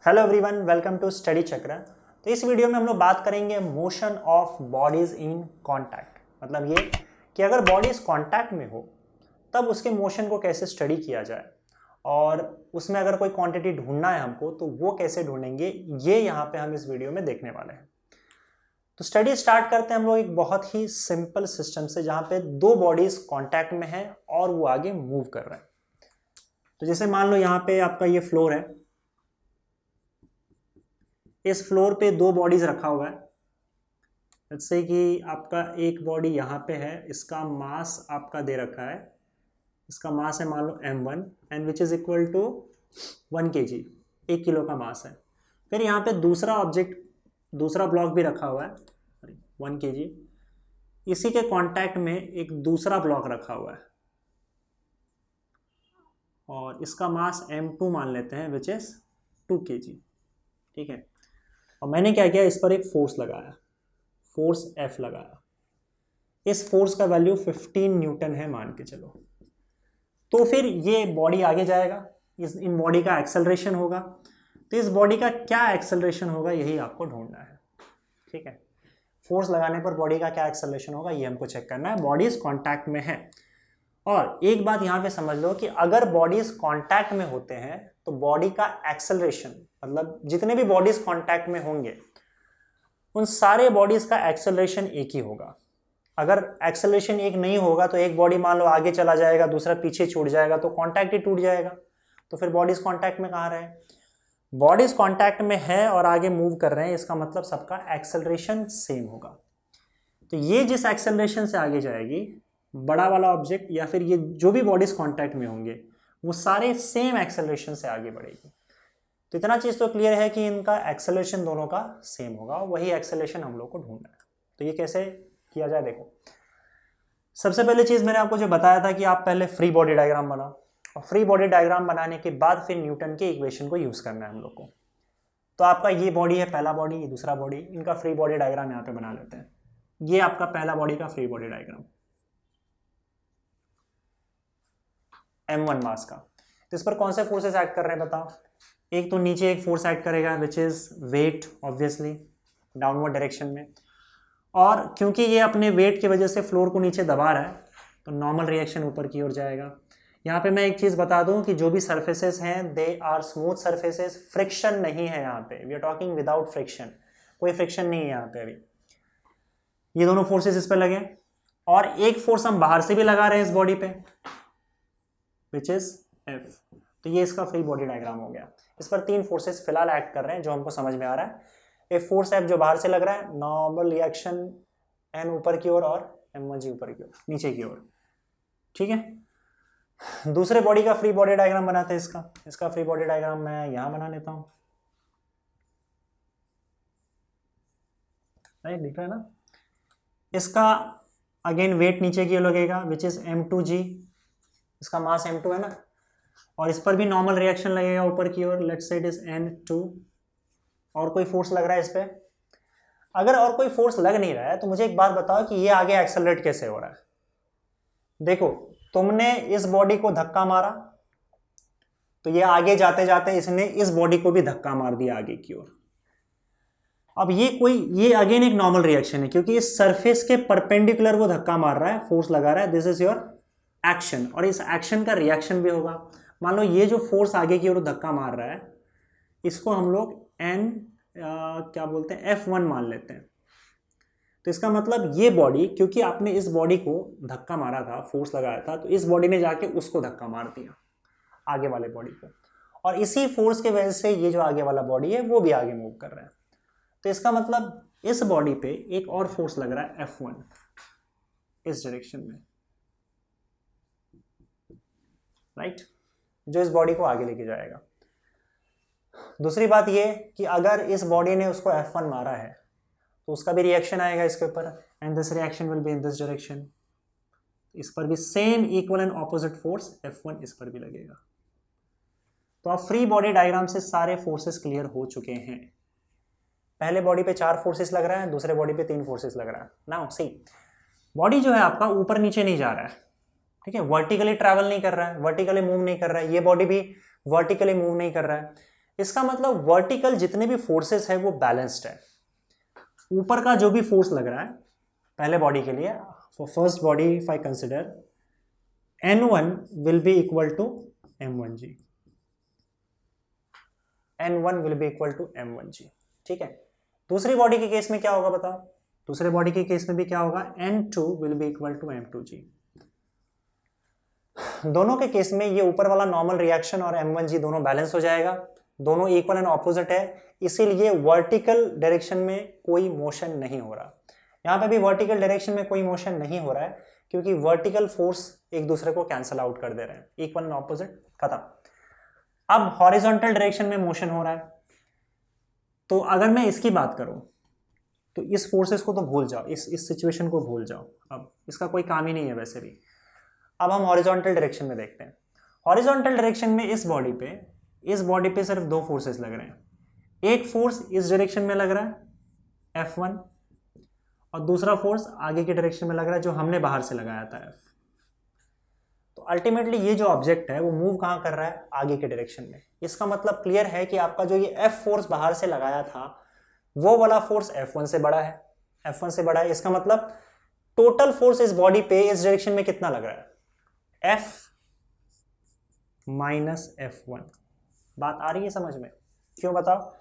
Hello everyone, welcome to Study Chakra. तो इस video में हम लोग बात करेंगे motion of bodies in contact. मतलब ये कि अगर बॉडीज कांटेक्ट में हो तब उसके मोशन को कैसे स्टडी किया जाए और उसमें अगर कोई क्वांटिटी ढूंढना है हमको तो वो कैसे ढूंढेंगे, ये यहाँ पे हम इस वीडियो में देखने वाले हैं। तो स्टडी स्टार्ट करते हैं हम लोग एक बहुत ही सिंपल सिस्टम से, जहाँ पे दो बॉडीज कांटेक्ट में हैं और वो आगे मूव कर रहे हैं। तो जैसे मान लो यहाँ पे आपका ये फ्लोर है, इस फ्लोर पे दो बॉडीज रखा हुआ है। जैसे कि आपका एक बॉडी यहाँ पे है, इसका मास आपका दे रखा है, इसका मास है मान लो m1 and which is equal to 1 kg, 1 kilo का मास है। फिर यहाँ पे दूसरा ऑब्जेक्ट, दूसरा ब्लॉक भी रखा हुआ है 1 kg। इसी के कांटेक्ट में एक दूसरा ब्लॉक रखा हुआ है और इसका मास m2 मान लेते हैं विच इज 2 kg। ठीक है, और मैंने क्या किया, इस पर एक फोर्स लगाया, फोर्स F लगाया। इस फोर्स का वैल्यू 15 न्यूटन है मान के चलो। तो फिर ये बॉडी आगे जाएगा, इन बॉडी का एक्सेलरेशन होगा। तो इस बॉडी का क्या एक्सेलरेशन होगा यही आपको ढूंढना है। ठीक है, फोर्स लगाने पर बॉडी का क्या एक्सेलरेशन होगा ये हमको चेक करना है। बॉडीज कांटेक्ट में है। और एक बात यहाँ पे समझ लो कि अगर बॉडीज कांटेक्ट में होते हैं तो बॉडी का एक्सेलरेशन, मतलब जितने भी बॉडीज कांटेक्ट में होंगे उन सारे बॉडीज का एक्सेलरेशन एक ही होगा। अगर एक्सेलरेशन एक नहीं होगा तो एक बॉडी मान लो आगे चला जाएगा, दूसरा पीछे छूट जाएगा, तो कांटेक्ट ही टूट जाएगा। तो फिर बॉडीज कांटेक्ट में कहाँ रहे? बॉडीज कांटेक्ट में है और आगे मूव कर रहे हैं, इसका मतलब सबका एक्सेलरेशन सेम होगा। तो ये जिस एक्सेलरेशन से आगे जाएगी, बड़ा वाला ऑब्जेक्ट या फिर ये जो भी बॉडीज कांटेक्ट में होंगे वो सारे सेम एक्सेलरेशन से आगे बढ़ेगी। तो इतना चीज़ तो क्लियर है कि इनका एक्सेलरेशन दोनों का सेम होगा, वही एक्सेलरेशन हम लोग को ढूंढना है। तो ये कैसे किया जाए, देखो सबसे पहले चीज़ मैंने आपको जो बताया था कि आप पहले फ्री बॉडी डायग्राम बनाओ, और फ्री बॉडी डायग्राम बनाने के बाद फिर न्यूटन के इक्वेशन को यूज़ करना है हम लोग को। तो आपका ये बॉडी है पहला बॉडी, ये दूसरा बॉडी, इनका फ्री बॉडी डायग्राम यहाँ पे बना लेते हैं। ये आपका पहला बॉडी का फ्री बॉडी डायग्राम m1 मास का। तो इस पर कौन से फोर्सेस एक्ट कर रहे हैं बताओ? एक तो नीचे एक फोर्स एक्ट करेगा which is weight, obviously downward direction में। और क्योंकि ये अपने वेट की वजह से फ्लोर को नीचे दबा रहा है तो नॉर्मल रिएक्शन ऊपर की ओर जाएगा। यहाँ पे मैं एक चीज़ बता दूं कि जो भी सर्फेसेस हैं they are smooth surfaces, friction नहीं है यहाँ पे। We are talking without friction, कोई फ्रिक्शन नहीं है यहाँ पे अभी। ये दोनों फोर्सेस इस पे लगे और एक फोर्स हम बाहर से भी लगा रहे हैं इस बॉडी पे विच इज F। तो ये इसका फ्री बॉडी डायग्राम हो गया। इस पर तीन फोर्सेस फिलहाल एक्ट कर रहे हैं जो हमको समझ में आ रहा है। एक फोर्स F जो बाहर से लग रहा है, नॉर्मल रिएक्शन N ऊपर की ओर और M1G ऊपर की ओर, नीचे की ओर। ठीक है, दूसरे बॉडी का फ्री बॉडी डायग्राम बनाते हैं। इसका फ्री बॉडी डायग्राम मैं यहां बना लेता हूं। राइट, दिख रहा है ना? इसका अगेन वेट नीचे की ओर लगेगा विच इज M2G, इसका मास M2 है ना, और इस पर भी नॉर्मल रिएक्शन लगेगा ऊपर की ओर, let's say it is N2। और कोई फोर्स लग रहा है इस पे? अगर और कोई फोर्स लग नहीं रहा है तो मुझे एक बात बताओ कि ये आगे एक्सेलरेट कैसे हो रहा है। देखो, तुमने इस बॉडी को धक्का मारा तो ये आगे जाते जाते इसने इस बॉडी को भी धक्का मार दिया आगे की ओर। अब ये अगेन एक नॉर्मल रिएक्शन है क्योंकि इस सरफेस के परपेंडिकुलर वो धक्का मार रहा है, फोर्स लगा रहा है। दिस इज योर एक्शन, और इस एक्शन का रिएक्शन भी होगा। मान लो ये जो फोर्स आगे की ओर धक्का मार रहा है इसको हम लोग क्या बोलते हैं, F1 मान लेते हैं। तो इसका मतलब ये बॉडी, क्योंकि आपने इस बॉडी को धक्का मारा था, फोर्स लगाया था, तो इस बॉडी ने जाके उसको धक्का मार दिया, आगे वाले बॉडी को, और इसी फोर्स के वजह से ये जो आगे वाला बॉडी है वो भी आगे मूव कर रहा है। तो इसका मतलब इस बॉडी पे एक और फोर्स लग रहा है F1 इस डायरेक्शन में, राइट, जो इस बॉडी को आगे लेके जाएगा। दूसरी बात ये कि अगर इस बॉडी ने उसको F1 मारा है तो उसका भी रिएक्शन आएगा इसके ऊपर, and this reaction will be in this direction. इस पर भी same equal and opposite force F1 इस पर भी लगेगा। तो अब फ्री बॉडी डायग्राम से सारे फोर्सेस क्लियर हो चुके हैं। पहले बॉडी पे 4 फोर्सेस लग रहा है, दूसरे बॉडी पे 3 फोर्सेस लग रहा है। नाउ सी, बॉडी जो है आपका ऊपर नीचे नहीं जा रहा है, ठीक है, वर्टिकली ट्रैवल नहीं कर रहा है, वर्टिकली मूव नहीं कर रहा है। ये बॉडी भी वर्टिकली मूव नहीं कर रहा है। इसका मतलब वर्टिकल जितने भी फोर्सेस है वो बैलेंस्ड है। ऊपर का जो भी फोर्स लग रहा है पहले बॉडी के लिए, for first body if I consider N1 will be equal to M1G, N1 will be equal to M1G, ठीक है। दूसरी बॉडी के केस में क्या होगा बताओ, दूसरे बॉडी के केस में भी क्या होगा, N2 will be equal to M2G। दोनों के केस में ये ऊपर वाला नॉर्मल रिएक्शन और M1G दोनों बैलेंस हो जाएगा, दोनों इक्वल एंड ऑपोजिट है, इसीलिए वर्टिकल डायरेक्शन में कोई मोशन नहीं हो रहा। यहाँ पे भी वर्टिकल डायरेक्शन में कोई मोशन नहीं हो रहा है क्योंकि वर्टिकल फोर्स एक दूसरे को कैंसल आउट कर दे रहे हैं, इक्वल एंड ऑपोजिट, खत्म। अब हॉरिजॉन्टल डायरेक्शन में मोशन हो रहा है, तो अगर मैं इसकी बात करूं तो इस फोर्सेस को तो भूल जाओ, इस सिचुएशन को भूल जाओ, अब इसका कोई काम ही नहीं है वैसे भी। अब हम हॉरिजॉन्टल डायरेक्शन में देखते हैं। हॉरिजॉन्टल डायरेक्शन में इस बॉडी पे सिर्फ दो फोर्सेस लग रहे हैं। एक फोर्स इस डायरेक्शन में लग रहा है F1 और दूसरा फोर्स आगे की डायरेक्शन में लग रहा है जो हमने बाहर से लगाया था F। तो अल्टीमेटली ये जो ऑब्जेक्ट है वो मूव कहाँ कर रहा है, आगे के डायरेक्शन में। इसका मतलब क्लियर है कि आपका जो ये F फोर्स बाहर से लगाया था वो वाला फोर्स F1 से बड़ा है, F1 से बड़ा है। इसका मतलब टोटल फोर्स इस बॉडी पे इस डायरेक्शन में कितना लग रहा है, F माइनस F1। बात आ रही है समझ में, क्यों बताओ।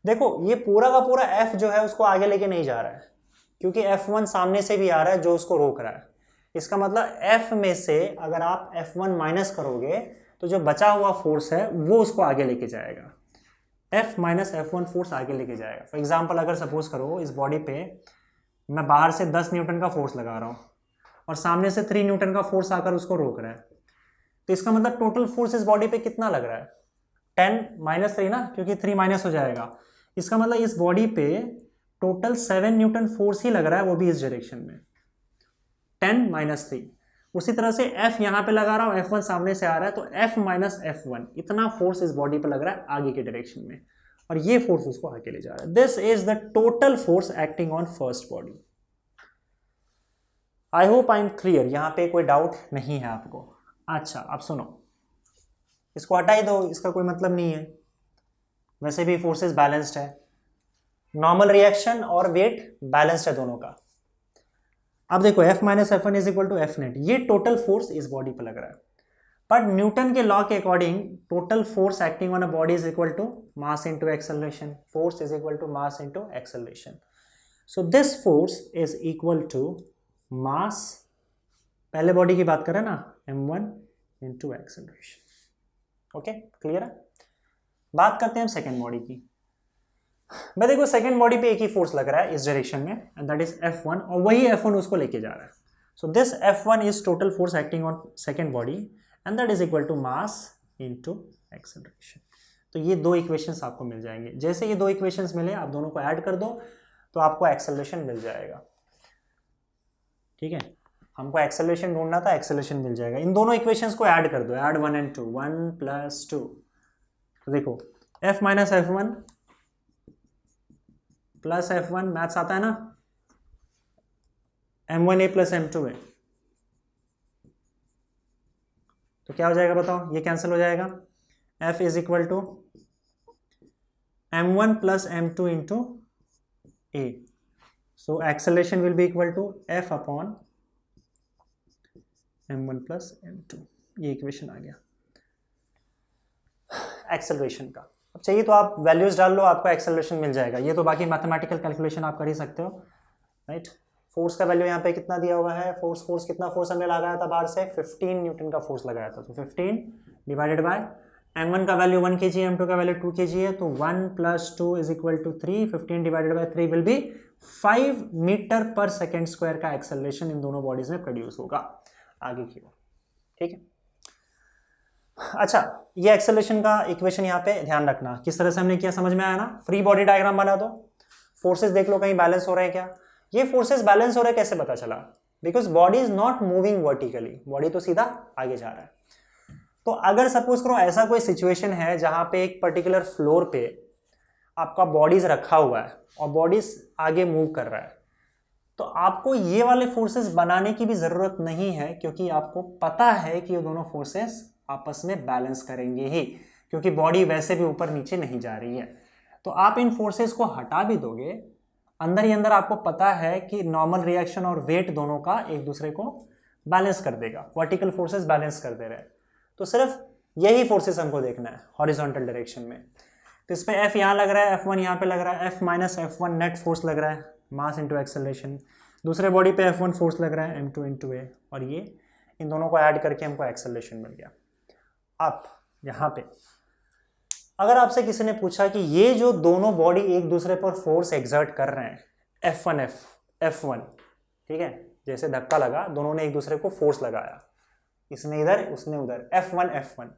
देखो ये पूरा का पूरा F जो है उसको आगे लेके नहीं जा रहा है क्योंकि F1 सामने से भी आ रहा है जो उसको रोक रहा है। इसका मतलब F में से अगर आप F1 माइनस करोगे तो जो बचा हुआ फोर्स है वो उसको आगे लेके जाएगा, F माइनस F1 फोर्स आगे लेके जाएगा। फॉर एग्जाम्पल अगर सपोज करो इस बॉडी पे मैं बाहर से 10 न्यूटन का फोर्स लगा रहा हूँ और सामने से 3 न्यूटन का फोर्स आकर उसको रोक रहा है, तो इसका मतलब टोटल फोर्स इस बॉडी पे कितना लग रहा है, 10 माइनस 3 ना, क्योंकि 3 माइनस हो जाएगा। इसका मतलब इस बॉडी पे टोटल 7 न्यूटन फोर्स ही लग रहा है, वो भी इस डायरेक्शन में, 10 माइनस 3। उसी तरह से F यहाँ पे लगा रहा हूँ, F1 सामने से आ रहा है, तो F माइनस F1 इतना फोर्स इस बॉडी पे लग रहा है आगे के डायरेक्शन में, और ये फोर्स उसको आगे ले जा रहा है। This is the total force acting on first body. I hope I am clear, यहाँ पे कोई डाउट नहीं है आपको। अच्छा अब सुनो, इसको हटा ही दो, इसका कोई मतलब नहीं है, वैसे भी फोर्सेस बैलेंस्ड है, नॉर्मल रिएक्शन और वेट बैलेंस्ड है दोनों का। अब देखो F minus F1 is equal to F net, ये टोटल फोर्स इस बॉडी पर लग रहा है। पर न्यूटन के लॉ के according total force acting on a body is equal to mass into acceleration, force is equal to mass into acceleration. So this force is equal to mass, पहले body की बात करें ना, m1 into acceleration. Okay clear है। बात करते हैं हम सेकेंड बॉडी की। मैं देखो सेकेंड बॉडी पे एक ही फोर्स लग रहा है इस डायरेक्शन में, एंड दैट इज F1, और वही F1 उसको लेके जा रहा है। So this F1 is total force acting on second body and that is equal to mass into acceleration. तो ये दो इक्वेशंस आपको मिल जाएंगे। जैसे ये दो इक्वेशंस मिले आप दोनों को ऐड कर दो तो आपको एक्सेलरेशन मिल जाएगा। ठीक है, हमको एक्सेलरेशन ढूंढना था, एक्सेलरेशन मिल जाएगा। इन दोनों इक्वेशंस को ऐड कर दो, ऐड 1 and 2, 1 + 2। तो देखो F minus F1 plus F1, maths आता है ना, M1A प्लस M2A, तो क्या हो जाएगा बताओ, ये कैंसिल हो जाएगा। F is equal to M1 plus M2 into A, so acceleration will be equal to F upon M1 plus M2। ये इक्वेशन आ गया एक्सेलरेशन का। अब चाहिए तो आप वैल्यूज डाल लो, आपको एक्सेलरेशन मिल जाएगा। ये तो बाकी मैथमेटिकल कैलकुलेशन आप कर ही सकते हो, राइट। फोर्स का वैल्यू यहाँ पे कितना दिया हुआ है, फोर्स कितना फोर्स हमने लगाया था बाहर से, 15 न्यूटन का फोर्स लगाया था, तो 15 डिवाइडेड बाय M1 का वैल्यू 1 kg, M2 का वैल्यू 2 kg है, तो 1 + 2 is equal to 3, 15 divided by 3 will be 5 metre per second square का एक्सेलरेशन इन दोनों बॉडीज में प्रोड्यूस होगा आगे की ओर। ठीक है, अच्छा ये एक्सेलरेशन का इक्वेशन यहाँ पे ध्यान रखना, किस तरह से हमने किया समझ में आया ना। फ्री बॉडी डायग्राम बना दो, फोर्सेस देख लो कहीं बैलेंस हो रहे हैं क्या। ये फोर्सेस बैलेंस हो रहे हैं कैसे पता चला, because body is not moving vertically, body तो सीधा आगे जा रहा है। तो अगर सपोज करो ऐसा कोई सिचुएशन है जहां पे एक पर्टिकुलर फ्लोर पे आपका बॉडीज रखा हुआ है और बॉडीज आगे मूव कर रहा है, तो आपको ये वाले फोर्सेस बनाने की भी जरूरत नहीं है, क्योंकि आपको पता है कि ये दोनों फोर्सेस आपस में बैलेंस करेंगे ही। क्योंकि बॉडी वैसे भी ऊपर नीचे नहीं जा रही है। तो आप इन फोर्सेस को हटा भी दोगे, अंदर ही अंदर आपको पता है कि नॉर्मल रिएक्शन और वेट दोनों का एक दूसरे को बैलेंस कर देगा, वर्टिकल फोर्सेस बैलेंस कर दे रहे हैं। तो सिर्फ यही फोर्सेस हमको देखना है हॉरिजॉन्टल डायरेक्शन में। तो इस पे F यहाँ लग रहा है, F1 यहाँ पे लग रहा है, F minus F1 net force लग रहा है, मास इंटू एक्सेलरेशन। दूसरे बॉडी पे F1 फोर्स लग रहा है, M2 इंटू ए, और ये इन दोनों को ऐड करके हमको एक्सेलरेशन मिल गया। अब यहाँ पे अगर आपसे किसी ने पूछा कि ये जो दोनों बॉडी एक दूसरे पर फोर्स एग्जर्ट कर रहे हैं, F1, ठीक है, जैसे धक्का लगा, दोनों ने एक दूसरे को फोर्स लगाया, इसने इधर उसने उधर, F1,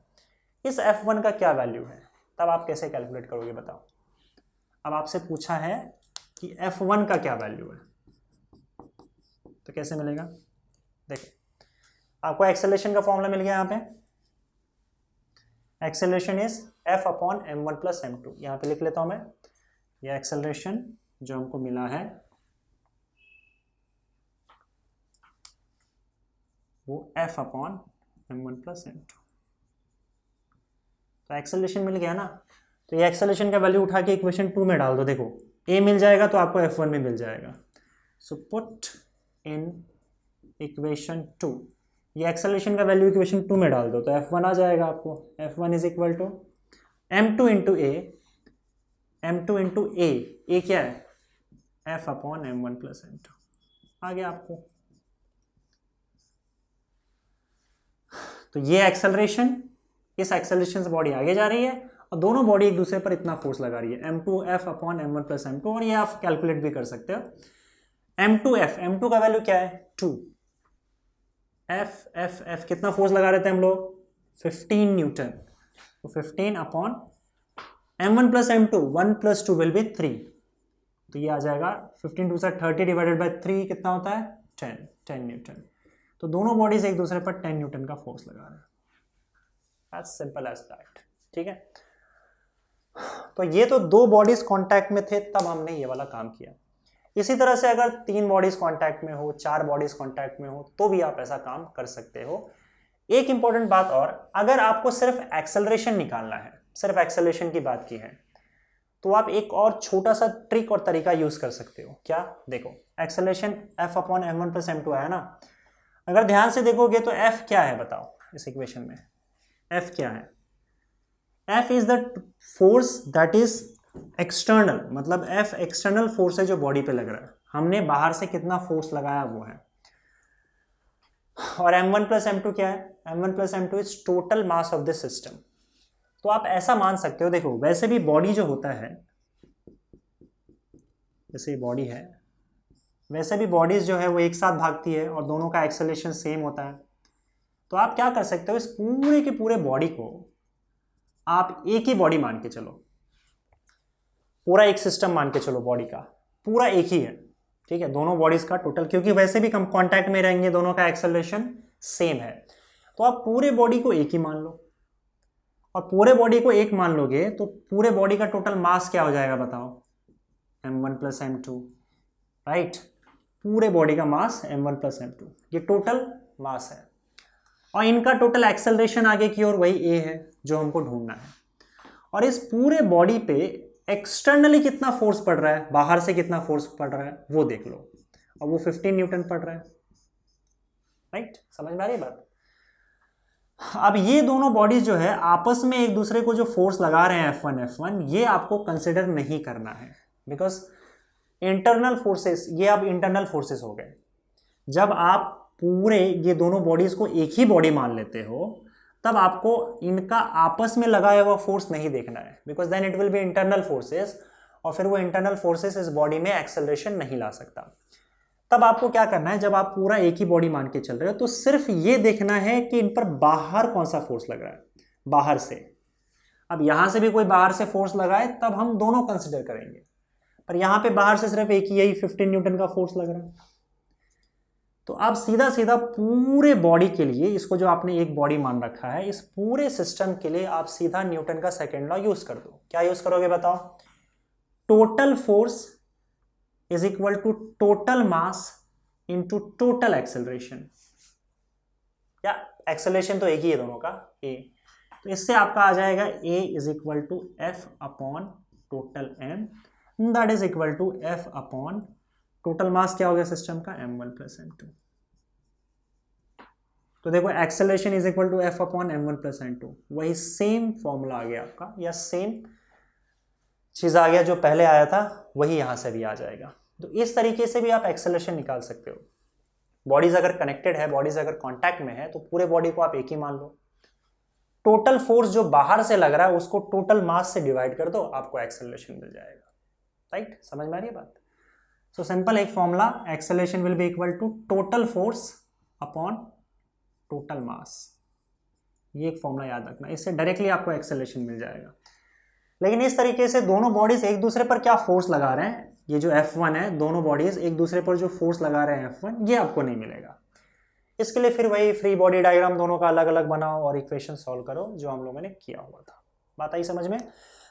इस F1 का क्या वैल्यू है, तब आप कैसे कैलकुलेट करोगे बताओ। अब आपसे पूछा है कि F1 का क्या वैल्यू है, तो कैसे मिलेगा। देखो आपको एक्सेलरेशन का फॉर्मूला मिल गया, यहाँ पे acceleration is F upon m1 plus m2। यहाँ पे लिख लेता हूं मैं, ये एक्सेलरेशन जो हमको मिला है वो F upon m1 plus m2। तो एक्सेलरेशन मिल गया ना, तो ये एक्सेलरेशन का वैल्यू उठा के इक्वेशन 2 में डाल दो। देखो a मिल जाएगा तो आपको F1 में मिल जाएगा। सो पुट इन इक्वेशन 2, ये एक्सेलरेशन का वैल्यू इक्वेशन 2 में डाल दो तो F1 आ जाएगा आपको। F1 is equal to m2 into A, m2 into A क्या है, F upon m1 plus m2 आ गया आपको। तो ये एक्सेलरेशन, इस एक्सेलरेशन से बॉडी आगे जा रही है और दोनों बॉडी एक दूसरे पर इतना फोर्स लगा रही है, m2F upon m1 plus m2, और ये आप कैलकुलेट भी कर सकते हो। m2F, m2 का वैल्यू क्या है 2, F कितना फोर्स लगा रहे थे हम लोग 15 न्यूटन, तो 15 upon m1 plus m2, 1 plus 2 will be 3, तो ये आ जाएगा 15 टू 30 डिवाइडेड बाय 3 कितना होता है 10 न्यूटन। तो दोनों बॉडीज एक दूसरे पर 10 न्यूटन का फोर्स लगा रहे हैं, एज सिंपल एज दैट। ठीक है, तो ये तो दो बॉडीज कांटेक्ट में थे तब हमने ये वाला काम किया। इसी तरह से अगर 3 बॉडीज कांटेक्ट में हो, 4 बॉडीज कांटेक्ट में हो, तो भी आप ऐसा काम कर सकते हो। एक इंपॉर्टेंट बात और, अगर आपको सिर्फ एक्सेलरेशन निकालना है, सिर्फ एक्सेलरेशन की बात की है, तो आप एक और छोटा सा ट्रिक और तरीका यूज कर सकते हो। क्या, देखो acceleration F upon m1 plus m2 आया ना, अगर ध्यान से देखोगे तो F क्या है बताओ इस इक्वेशन में, F क्या है, F is the force that is external, मतलब F एक्सटर्नल फोर्स है जो बॉडी पे लग रहा है, हमने बाहर से कितना फोर्स लगाया वो है। और m1 प्लस m2 क्या है, m1 plus m2 is total mass of this system. तो आप ऐसा मान सकते हो, देखो वैसे भी बॉडी जो होता है, जैसे ये बॉडी है, वैसे भी बॉडीज जो है वो एक साथ भागती है और दोनों का एक्सेलरेशन सेम होता है। तो आप क्या कर सकते हो, इस पूरे के पूरे बॉडी को आप एक ही बॉडी मान के चलो, पूरा एक सिस्टम मान के चलो, बॉडी का पूरा एक ही है, ठीक है, दोनों बॉडीज का टोटल, क्योंकि वैसे भी कांटेक्ट में रहेंगे, दोनों का एक्सेलरेशन सेम है, तो आप पूरे बॉडी को एक ही मान लो। और पूरे बॉडी को एक मान लोगे तो पूरे बॉडी का टोटल मास क्या हो जाएगा बताओ, m1 प्लस m2, राइट, पूरे बॉडी का मास m1 प्लस m2, ये टोटल मास है। और इनका टोटल एक्सेलरेशन आगे की ओर वही a है जो हमको ढूंढना है। और इस पूरे बॉडी पे एक्सटर्नली कितना फोर्स पड़ रहा है, बाहर से कितना फोर्स पड़ रहा है वो देख लो, और वो 15 न्यूटन पड़ रहा है, राइट, समझ में आ रही बात। अब ये दोनों बॉडीज जो है आपस में एक दूसरे को जो फोर्स लगा रहे हैं F1, ये आपको कंसिडर नहीं करना है, बिकॉज इंटरनल फोर्सेस, ये अब इंटरनल फोर्सेस हो गए। जब आप पूरे ये दोनों बॉडीज को एक ही बॉडी मान लेते हो, तब आपको इनका आपस में लगाया हुआ फोर्स नहीं देखना है, because then it will be internal forces, और फिर वो इंटरनल फोर्सेस इस बॉडी में एक्सेलरेशन नहीं ला सकता। तब आपको क्या करना है, जब आप पूरा एक ही बॉडी मान के चल रहे हो, तो सिर्फ ये देखना है कि इन पर बाहर कौन सा फोर्स लग रहा है, बाहर से। अब यहां से भी कोई बाहर से फोर्स लगाए तब हम दोनों कंसिडर करेंगे, पर यहां पे बाहर से सिर्फ एक ही, यही 15 न्यूटन का फोर्स लग रहा है। तो आप सीधा सीधा पूरे बॉडी के लिए, इसको जो आपने एक बॉडी मान रखा है, इस पूरे सिस्टम के लिए आप सीधा न्यूटन का सेकेंड लॉ यूज कर दो। क्या यूज करोगे बताओ, total force is equal to total mass into total acceleration. या एक्सेलरेशन तो एक ही है दोनों का, ए, तो इससे आपका आ जाएगा a is equal to F upon total m, that is equal to F upon total mass क्या हो गया सिस्टम का m1 प्लस m2। तो देखो acceleration is equal to F upon m1 plus m2, वही सेम फॉर्मूला आ गया आपका, या सेम चीज आ गया जो पहले आया था, वही यहां से भी आ जाएगा। तो इस तरीके से भी आप एक्सेलरेशन निकाल सकते हो। बॉडीज अगर कनेक्टेड है, बॉडीज अगर कांटेक्ट में है, तो पूरे बॉडी को आप एक ही मान लो, टोटल फोर्स जो बाहर से लग रहा है उसको टोटल मास से डिवाइड कर दो, आपको एक्सेलरेशन मिल जाएगा। राइट, समझ में आ रही है बात? सो सिंपल एक formula, acceleration will be equal to total force upon total mass. ये एक फॉर्मूला याद रखना, इससे डायरेक्टली आपको एक्सेलरेशन मिल जाएगा। लेकिन इस तरीके से दोनों बॉडीज एक दूसरे पर क्या फोर्स लगा रहे हैं, ये जो F1 है, दोनों बॉडीज एक दूसरे पर जो फोर्स लगा रहे हैं F1, ये आपको नहीं मिलेगा। इसके लिए फिर वही फ्री बॉडी डायग्राम दोनों का अलग अलग बनाओ और इक्वेशन सॉल्व करो, जो हम लोगों ने किया हुआ था। बात आई समझ में?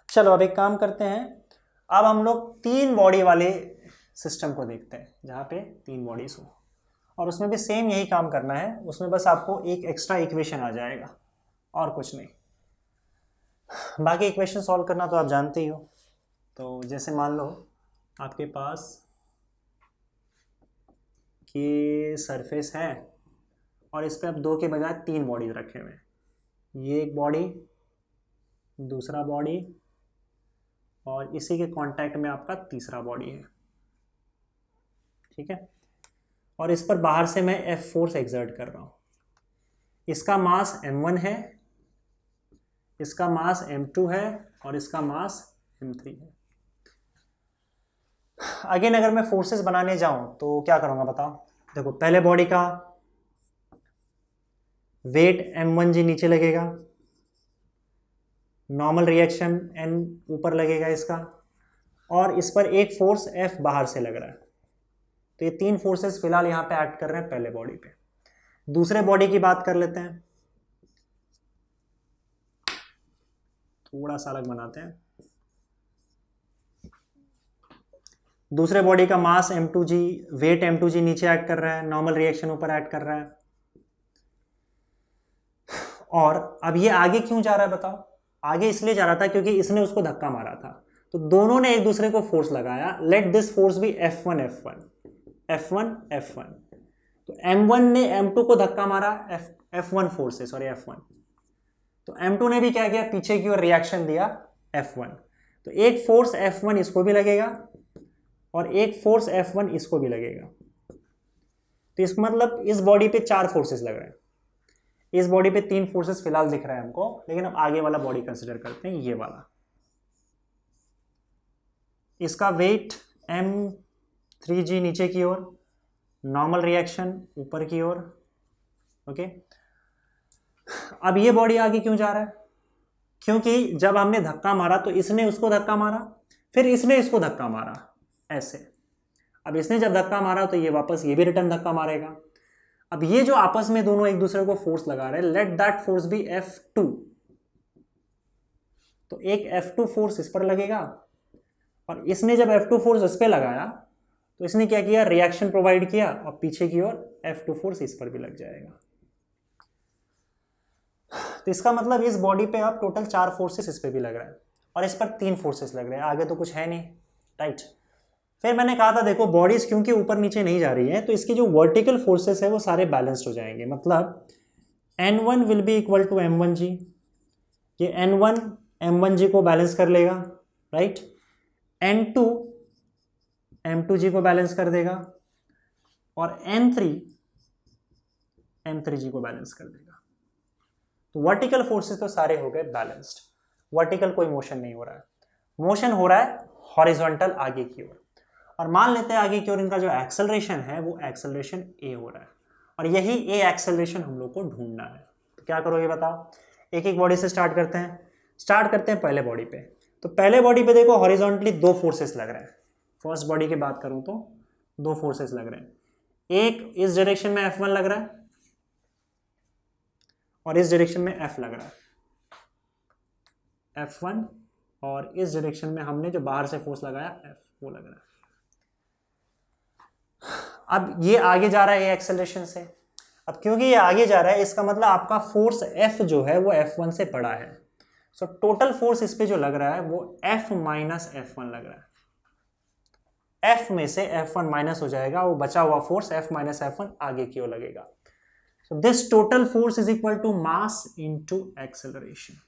चलो अब एक काम करते हैं, अब हम लोग 3 बॉडी वाले सिस्टम को देखते हैं, जहाँ पे 3 बॉडीज हो, और उसमें भी सेम यही काम करना है। उसमें बस आपको एक एक्स्ट्रा इक्वेशन आ जाएगा और कुछ नहीं, बाकी इक्वेशन सॉल्व करना तो आप जानते ही हो। तो जैसे मान लो आपके पास कि सरफेस है और इस पर अब 2 के बजाय 3 बॉडीज रखे हुए हैं, ये एक बॉडी, दूसरा बॉडी, और इसी के कांटेक्ट में आपका तीसरा बॉडी है। ठीक है, और इस पर बाहर से मैं F फोर्स एक्सर्ट कर रहा हूँ। इसका मास m1 है, इसका मास m2 है, और इसका मास m3 है। अगेन अगर मैं फोर्सेस बनाने जाऊं तो क्या करूंगा बताओ? देखो पहले बॉडी का वेट m1g नीचे लगेगा, नॉर्मल रिएक्शन n ऊपर लगेगा इसका, और इस पर एक फोर्स F बाहर से लग रहा है। तो ये 3 फोर्सेस फिलहाल यहां पे एक्ट कर रहे हैं पहले बॉडी पे। दूसरे बॉडी की बात कर लेते हैं, थोड़ा सा अलग बनाते हैं। दूसरे बॉडी का मास m2g, वेट m2g नीचे ऐड कर रहा है, नॉर्मल रिएक्शन ऊपर ऐड कर रहा है। और अब ये आगे क्यों जा रहा है बताओ? आगे इसलिए जा रहा था क्योंकि इसने उसको धक्का मारा था, तो दोनों ने एक दूसरे को फोर्स लगाया। Let this force be F1 F1 F1 F1। तो m1 ने m2 को धक्का मारा, F1 फोर्स है, सॉरी F1। तो m2 ने भी क्या किया, पीछे की ओर रिएक्शन दिया F1। तो एक फोर्स F1 इसको भी लगेगा और एक फोर्स F1 इसको भी लगेगा। तो इसका मतलब इस बॉडी पे 4 फोर्सेस लग रहे हैं, इस बॉडी पे 3 फोर्सेस फिलहाल दिख रहा है हमको। लेकिन अब आगे वाला बॉडी कंसिडर करते हैं, ये वाला। इसका वेट m3g नीचे की ओर, नॉर्मल रिएक्शन ऊपर की ओर। ओके, अब ये बॉडी आगे क्यों जा रहा है? क्योंकि जब हमने धक्का मारा तो इसने उसको धक्का मारा, फिर इसने इसको धक्का मारा, ऐसे। अब इसने जब धक्का मारा तो ये वापस ये भी रिटर्न धक्का मारेगा। अब ये जो आपस में दोनों एक दूसरे को फोर्स लगा रहे हैं, let that force B F2। तो एक F2 फोर्स इस पर लगेगा, और इसने जब F2 फोर्स इस पर लगाया तो इसने क्या किया, रिएक्शन प्रोवाइड किया, और पीछे की ओर F2 फोर्स इस पर भी लग जाएगा। तो इसका मतलब इस बॉडी पे अब टोटल 4 फोर्सेस इस पे भी लग रहा है, और इस पर 3 फोर्सेस लग रहे हैं, आगे तो कुछ है नहीं। राइट, फिर मैंने कहा था देखो बॉडीज क्योंकि ऊपर नीचे नहीं जा रही है, तो इसकी जो वर्टिकल फोर्सेस है वो सारे बैलेंस्ड हो जाएंगे। मतलब N1 will be equal to m1g, ये N1 m1g को बैलेंस कर लेगा, राइट। N2 m2g को बैलेंस कर देगा, और N3 m3g को बैलेंस कर देगा। तो वर्टिकल फोर्सेस तो सारे हो गए बैलेंस्ड, वर्टिकल कोई मोशन नहीं हो रहा है, मोशन हो रहा है हॉरिजॉन्टल आगे की ओर। और मान लेते हैं आगे की ओर इनका जो एक्सेलरेशन है वो एक्सेलरेशन a हो रहा है, और यही a एक्सेलरेशन हम लोग को ढूंढना है। तो क्या करोगे बताओ? एक एक बॉडी से स्टार्ट करते हैं पहले बॉडी पे। तो पहले बॉडी पे देखो हॉरिजॉन्टली 2 फोर्सेस लग रहे हैं। फर्स्ट बॉडी की बात करूं तो 2 फोर्सेस लग रहे हैं, एक इस डायरेक्शन में F1 लग रहा है और इस डायरेक्शन में F लग रहा है, F1, और इस डायरेक्शन में हमने जो बाहर से फोर्स लगाया F, वो लग रहा है। अब ये आगे जा रहा है एक्सेलरेशन से, अब क्योंकि ये आगे जा रहा है, इसका मतलब आपका फोर्स F जो है वो F1 से बड़ा है। सो टोटल फोर्स इस पे जो लग रहा है वो F माइनस F1 लग रहा है। F में से F1 माइनस हो जाएगा, वो बचा हुआ फोर्स F माइनस F1 आगे की ओर लगेगा। So this total force is equal to mass into acceleration.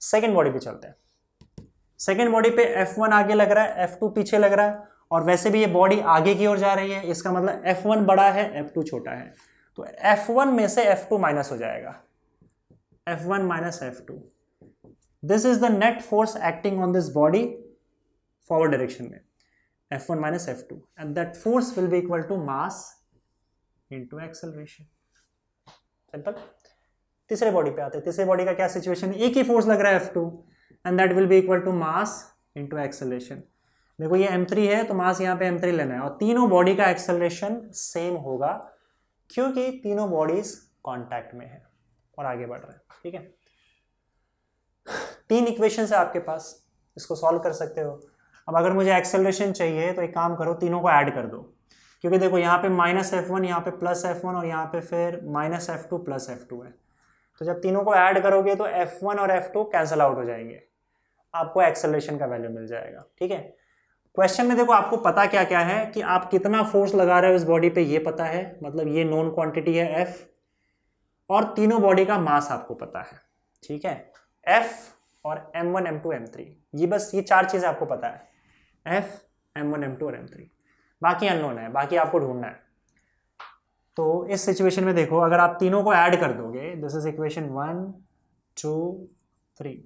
Second body पे चलते हैं। सेकेंड बॉडी पे F1 आगे लग रहा है, F2 पीछे लग रहा है, और वैसे भी ये बॉडी आगे की ओर जा रही है, इसका मतलब F1 बड़ा है, F2 छोटा है। तो F1 में से F2 माइनस हो जाएगा, F1 minus F2। This is the net force acting on this body forward direction में, F1 minus F2, and that force will be equal to mass into acceleration. Simple. तीसरे body पे आते हैं। तीसरे body का क्या सिचुएशन है, एक ही फोर्स लग रहा है F2, and that will be equal to mass into acceleration. देखो ये m3 है तो मास यहाँ पे m3 लेना है, और तीनों बॉडी का एक्सेलरेशन सेम होगा क्योंकि तीनों बॉडीज कांटेक्ट में है और आगे बढ़ रहे हैं। ठीक है, 3 इक्वेशन है आपके पास, इसको सॉल्व कर सकते हो। अब अगर मुझे एक्सेलरेशन चाहिए तो एक काम करो, तीनों को ऐड कर दो, क्योंकि देखो यहाँ पे माइनस F1, यहाँ पे प्लस F1, और यहाँ पे फिर माइनस F2 प्लस F2 है। तो जब तीनों को ऐड करोगे तो F1 और F2 कैंसिल आउट हो जाएंगे, आपको एक्सेलरेशन का वैल्यू मिल जाएगा। ठीक है, क्वेश्चन में देखो आपको पता क्या क्या है कि आप कितना फोर्स लगा रहे हो इस बॉडी पे, ये पता है, मतलब ये नोन क्वांटिटी है F, और तीनों बॉडी का मास आपको पता है। ठीक है, F और M1 M2 M3, ये बस ये 4 चीजें आपको पता है, F M1 M2 और M3, बाकी अननोन है, बाकी आपको ढूंढना है। तो इस सिचुएशन में देखो, अगर आप तीनों को ऐड कर दोगे, दिस इज इक्वेशन 1 2 3,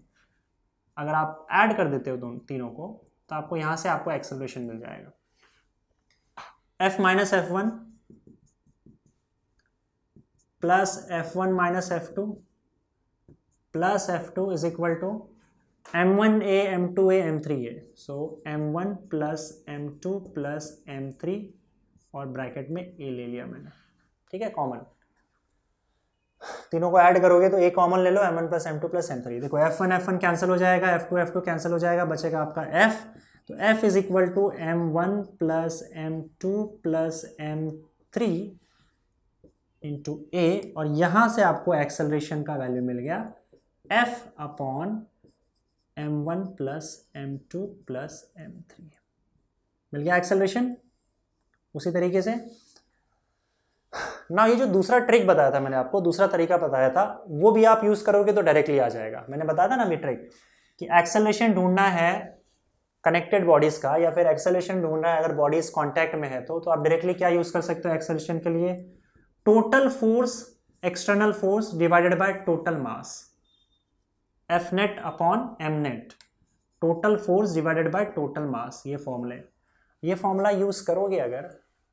अगर आप ऐड कर देते हो दोनों तीनों को, तो आपको यहां से आपको एक्सेलरेशन मिल जाएगा, F minus F1 plus F1 minus F2 plus F2 is equal to M1A M2A M3A, so M1 plus M2 plus M3, और ब्रैकेट में A ले लिया मैंने। ठीक है, कॉमन, तीनों को ऐड करोगे तो A कॉमन ले लो, M1 plus M2 plus M3। देखो F1 F1 कैंसिल हो जाएगा, F2 F2 कैंसिल हो जाएगा, बचेगा आपका F। तो F is equal to M1 plus M2 plus M3 into A, और यहां से आपको एक्सेलरेशन का वैल्यू मिल गया F upon M1 plus M2 plus M3, मिल गया एक्सेलरेशन। उसी तरीके से ना, ये जो दूसरा ट्रिक बताया था मैंने आपको, दूसरा तरीका बताया था, वो भी आप यूज करोगे तो डायरेक्टली आ जाएगा। मैंने बताया था ना ये ट्रिक कि एक्सेलरेशन ढूंढना है कनेक्टेड बॉडीज का, या फिर एक्सेलरेशन ढूंढना है अगर बॉडीज कांटेक्ट में है, तो आप डायरेक्टली क्या यूज कर सकते हो एक्सेलरेशन के लिए, total force external force divided by total mass, F net upon M net, total force divided by total mass. ये फॉर्मूला यूज करोगे अगर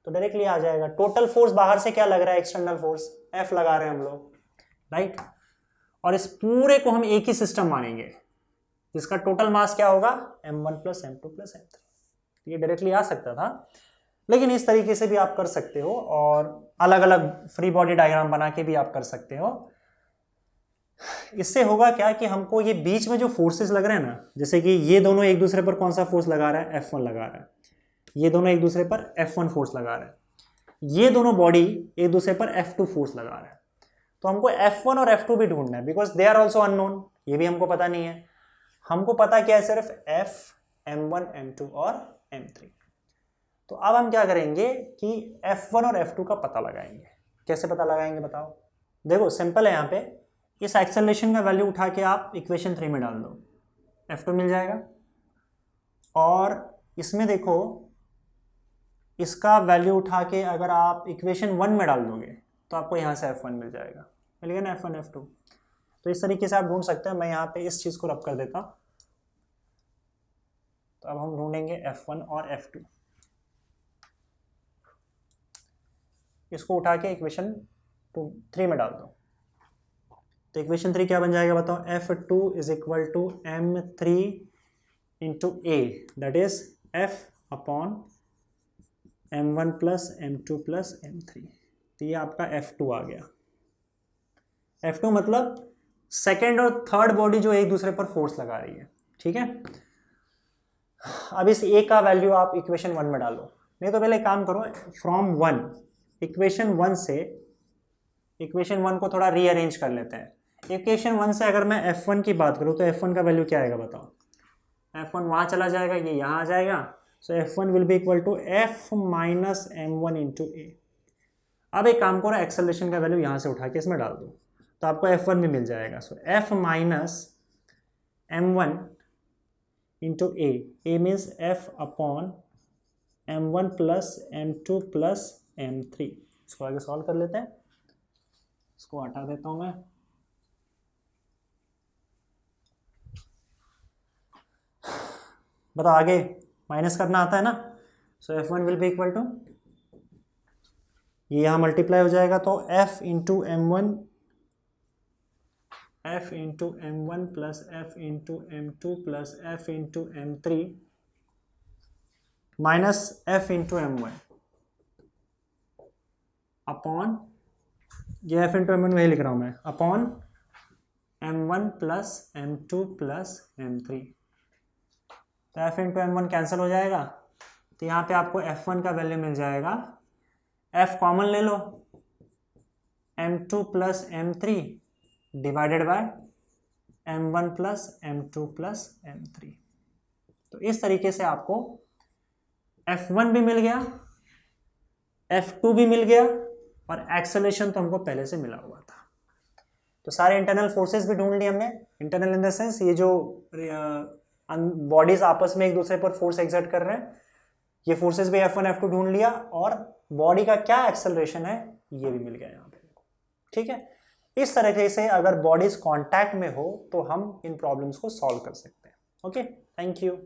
तो डायरेक्टली आ जाएगा। टोटल फोर्स बाहर से क्या लग रहा है, एक्सटर्नल फोर्स F लगा रहे हैं हम लोग, राइट, और इस पूरे को हम एक ही सिस्टम मानेंगे जिसका टोटल मास क्या होगा, M1 plus M2 plus M3। ये डायरेक्टली आ सकता था, लेकिन इस तरीके से भी आप कर सकते हो, और अलग अलग फ्री बॉडी डायग्राम बना के भी आप कर सकते हो। इससे होगा क्या कि हमको ये बीच में जो फोर्सेस लग रहे हैं ना, जैसे कि ये दोनों एक दूसरे पर कौन सा फोर्स लगा रहा है, F1 लगा रहा है, ये दोनों एक दूसरे पर F1 फोर्स लगा रहे हैं, ये दोनों बॉडी एक दूसरे पर F2 फोर्स लगा रहे हैं। तो हमको F1 और F2 भी ढूंढना है, because they are also unknown, ये भी हमको पता नहीं है। हमको पता क्या है, सिर्फ F, M1, M2 और M3। तो अब हम क्या करेंगे कि F1 और F2 का पता लगाएंगे। कैसे पता लगाएंगे बताओ? देखो सिंपल है, यहाँ पे इस एक्सेलरेशन का वैल्यू उठा के आप इक्वेशन 3 में डाल दो, F2 मिल जाएगा, और इसमें देखो इसका वैल्यू उठा के अगर आप इक्वेशन 1 में डाल दोगे तो आपको यहाँ से F1 मिल जाएगा, मिल गया ना F1 F2। तो इस तरीके से आप ढूंढ सकते हैं। मैं यहाँ पे इस चीज़ को रब कर देता हूँ। तो अब हम ढूंढेंगे F1 और F2, इसको उठा के इक्वेशन 3 में डाल दो। तो इक्वेशन 3 क्या बन जाएगा बताओ, F2 is equal to M3 into A, that is F upon M1 plus M2 plus M3। तो ये आपका F2 आ गया। F2 मतलब सेकेंड और थर्ड बॉडी जो एक दूसरे पर फोर्स लगा रही है। ठीक है, अब इस A का वैल्यू आप इक्वेशन 1 में डालो, नहीं तो पहले काम करो, फ्रॉम 1 इक्वेशन 1 से इक्वेशन 1 को थोड़ा रीअरेंज कर लेते हैं। इक्वेशन 1 से अगर मैं F1 की बात करूँ तो F1 का वैल्यू क्या आएगा बताओ? F1 वहाँ चला जाएगा, ये यहाँ आ जाएगा, so F1 will be equal to F minus M1 into A. अब एक काम करो, एक्सेलरेशन का वैल्यू यहाँ से उठा के इसमें डाल दो तो आपको F1 भी मिल जाएगा। So F minus M1 into A means F upon M1 plus M2 plus M3। इसको आगे सॉल्व कर लेते हैं, इसको हटा देता हूं मैं। बताओ आगे माइनस करना आता है ना? So F1 will be equal to, ये यहाँ मल्टीप्लाई हो जाएगा तो F into M1 plus F into M2 plus F into M3 minus F into M1 upon, ये F इंटू M1 वही लिख रहा हूँ मैं, upon M1 plus M2 plus M3। तो F इंटू M1 कैंसिल हो जाएगा, तो यहाँ पे आपको F1 का वैल्यू मिल जाएगा, F कॉमन ले लो, M2 plus M3 divided by M1 plus M2 plus M3। तो इस तरीके से आपको F1 भी मिल गया, F2 भी मिल गया, और एक्सेलरेशन तो हमको पहले से मिला हुआ था। तो सारे इंटरनल फोर्सेस भी ढूंढ लिए हमने। इंटरनल इन द सेंस ये जो बॉडीज आपस में एक दूसरे पर फोर्स एक्सर्ट कर रहे हैं, ये फोर्सेस भी F1 F2 ढूंढ लिया, और बॉडी का क्या एक्सेलरेशन है ये भी मिल गया यहाँ पे। ठीक है, इस तरीके से अगर बॉडीज कांटेक्ट में हो तो हम इन प्रॉब्लम्स को सॉल्व कर सकते हैं। Okay, thank you.